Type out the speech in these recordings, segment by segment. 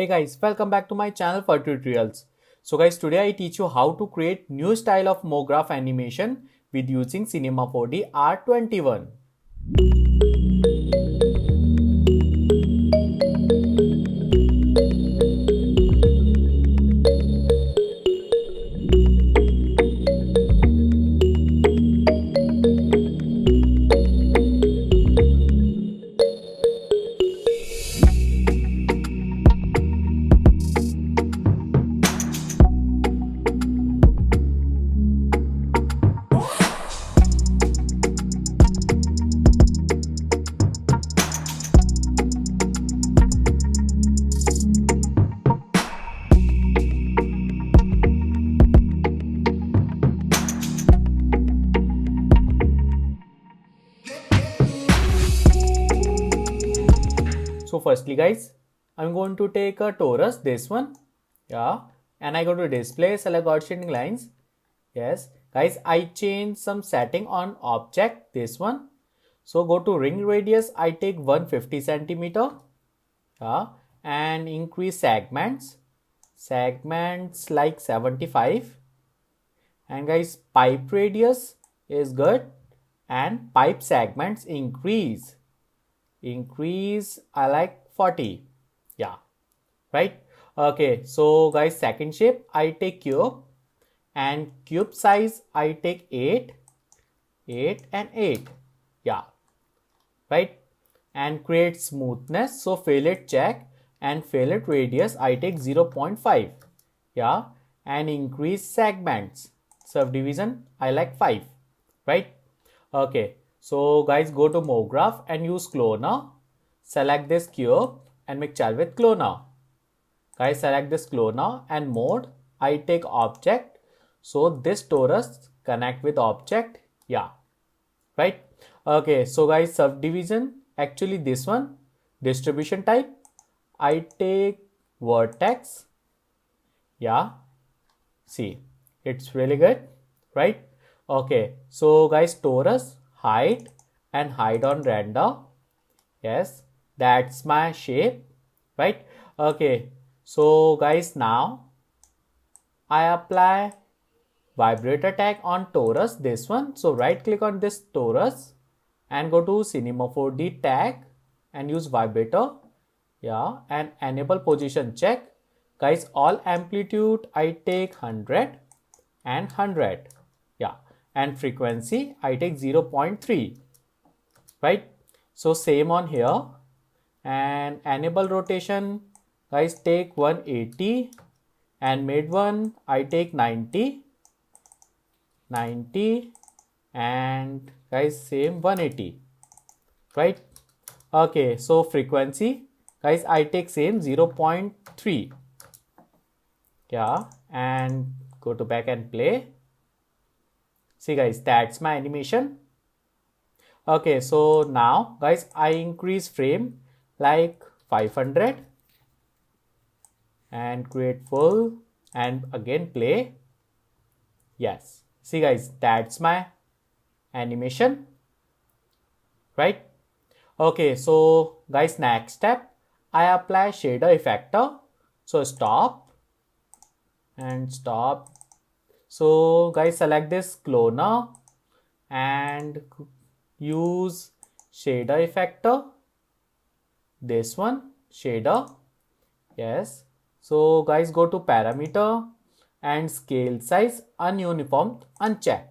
Hey guys, welcome back to my channel for tutorials. So guys, today I teach you how to create new style of MoGraph animation with using Cinema 4D R21. So firstly guys, I'm going to take a torus, this one, yeah, and I go to display, select Gaussian lines, yes. Guys, I change some setting on object, this one. So go to ring radius, I take 150 centimeter, yeah, and increase segments like 75. And guys, pipe radius is good, and pipe segments increase I like 40, yeah, right. Okay, so guys, second shape I take cube, and cube size I take 8 and 8, yeah, right. And create smoothness, so fillet check, and fillet radius I take 0.5, yeah, and increase segments subdivision I like 5, right. Okay, so guys, go to MoGraph and use cloner. Select this cube and make child with cloner. Guys, select this cloner and mode I take object, so this torus connect with object, yeah, right. Okay, so guys, subdivision, actually this one, distribution type I take vertex, yeah, see, it's really good, right. Okay, so guys, torus height and height on render, yes, that's my shape, right. Okay, so guys, now I apply vibrator tag on torus, this one. So right click on this torus and go to Cinema 4D tag and use vibrator, yeah, and enable position check. Guys, all amplitude I take 100 and 100, yeah, and frequency I take 0.3, right. So same on here, and enable rotation, guys, take 180, and mid one I take 90, and guys, same 180, right. Okay, so frequency, guys, I take same 0.3, yeah, and go to back and play. See guys, that's my animation. Okay, so now guys, I increase frame like 500 and create full and again play. Yes, see guys, that's my animation, right. Okay, so guys, next step I apply shader effector, so stop and stop. So guys, select this cloner and use shader effector, this one, shader, yes. So guys, go to parameter and scale size ununiform uncheck,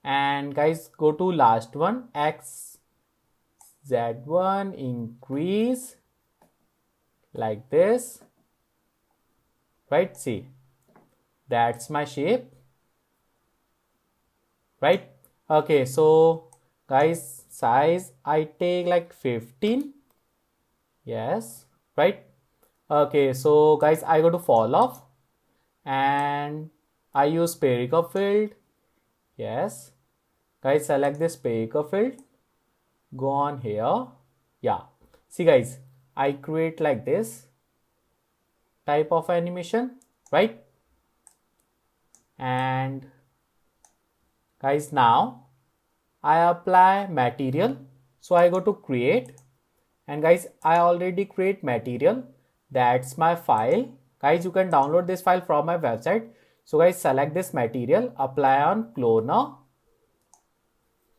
and guys, go to last one, x z1 increase like this, right. See, that's my shape, right. Okay, so guys, size I take like 15, yes, right. Okay, so guys, I go to fall off and I use spherical field, yes. Guys, select this spherical field, go on here, yeah. See guys, I create like this type of animation, right. And guys, now I apply material, so I go to create, and guys, I already create material, that's my file. Guys, you can download this file from my website. So guys, select this material, apply on cloner.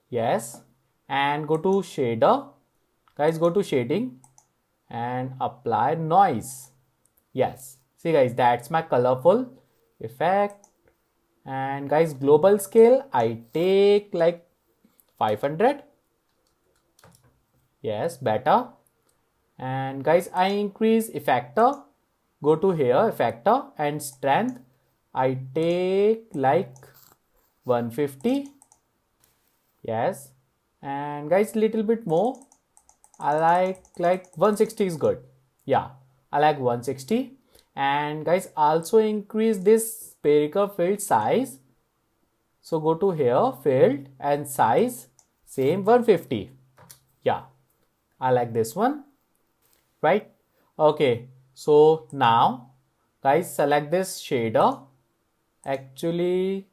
Yes, and go to shader. Guys, go to shading and apply noise. Yes, see guys, that's my colorful effect. And guys, global scale I take like 500. Yes, better. And guys, I increase effector. Go to here, effector, and strength I take like 150. Yes, and guys, little bit more. I like 160 is good. Yeah, I like 160. And guys, also increase this spherical field size. So go to here, field and size, same 150. Yeah, I like this one, right? Okay, so now guys, select this shader. Actually,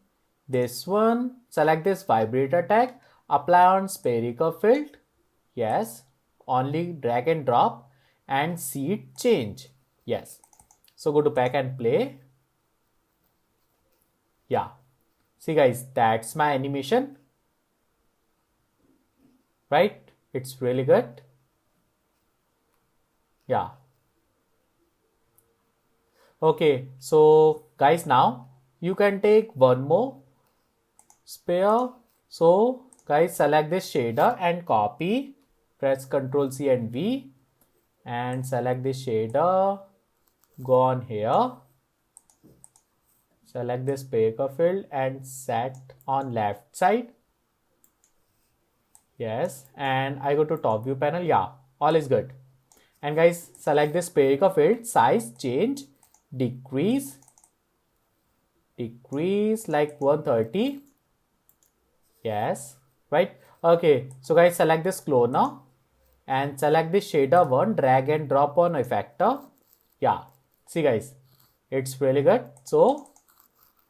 this one, select this vibrator tag, apply on spherical field. Yes, only drag and drop and see it change. Yes, so go to back and play. Yeah, see guys, that's my animation, right? It's really good. Yeah. Okay, so guys, now you can take one more sphere. So guys, select this shader and copy, press Ctrl C and V and select this shader, go on here, select this spherical field and set on left side. Yes, and I go to top view panel. Yeah, all is good. And guys, select this spherical field, size change, decrease like 130. Yes, right. Okay, so guys, select this cloner and select this shader one, drag and drop on effector. Yeah, see guys, it's really good. So,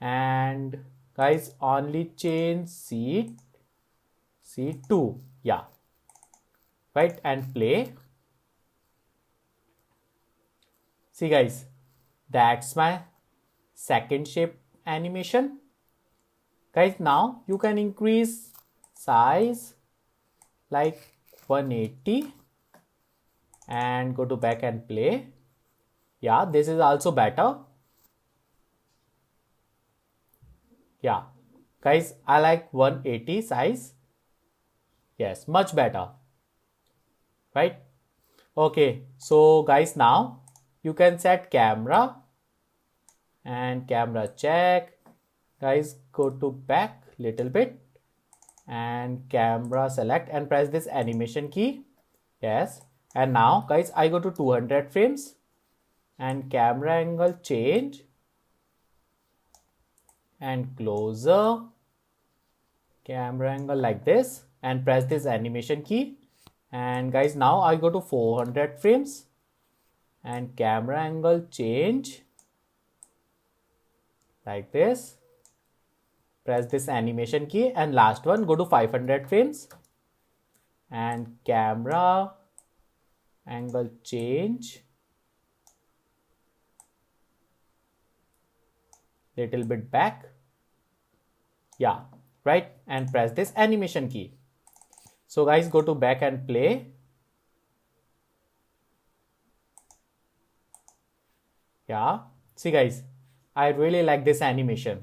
and guys, only change C2. Yeah, right, and play. See guys, that's my second shape animation. Guys, now you can increase size like 180 and go to back and play. Yeah, this is also better. Yeah, guys, I like 180 size. Yes, much better, right? Okay, so guys, now you can set camera and camera check. Guys, go to back little bit and camera select and press this animation key. Yes, and now guys, I go to 200 frames and camera angle change and closer, camera angle like this and press this animation key. And guys, now I go to 400 frames and camera angle change like this, press this animation key, and last one, go to 500 frames and camera angle change little bit back. Yeah, right, and press this animation key. So guys, go to back and play. Yeah, see guys, I really like this animation,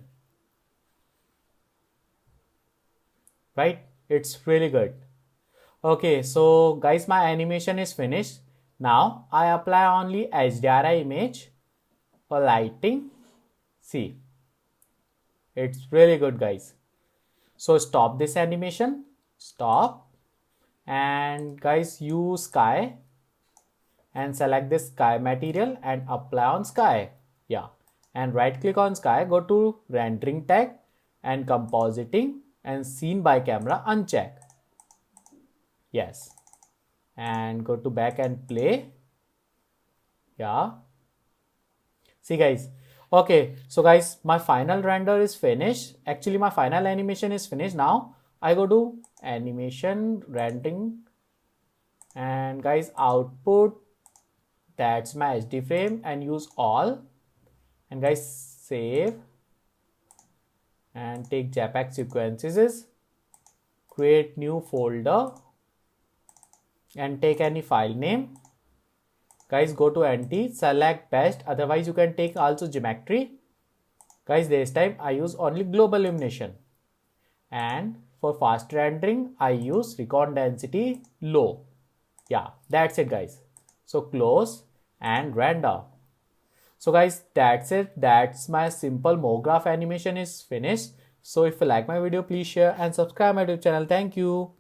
right? It's really good. Okay, so guys, my animation is finished. Now I apply only HDRI image for lighting. See, it's really good guys. So stop this animation, stop, and guys, use sky and select this sky material and apply on sky. Yeah, and right click on sky, go to rendering tag and compositing and scene by camera uncheck. Yes, and go to back and play. Yeah, see guys. Okay, so guys, my final render is finished. Actually, my final animation is finished. Now I go to animation rendering and guys, output that's my HD frame and use all. And guys, save and take JPEG sequences, create new folder and take any file name. Guys, go to NT, select best, otherwise you can take also geometry. Guys, this time I use only global illumination. And for fast rendering, I use recon density low. Yeah, that's it guys. So close and render. So guys, that's it. That's my simple MoGraph animation is finished. So if you like my video, please share and subscribe my YouTube channel. Thank you.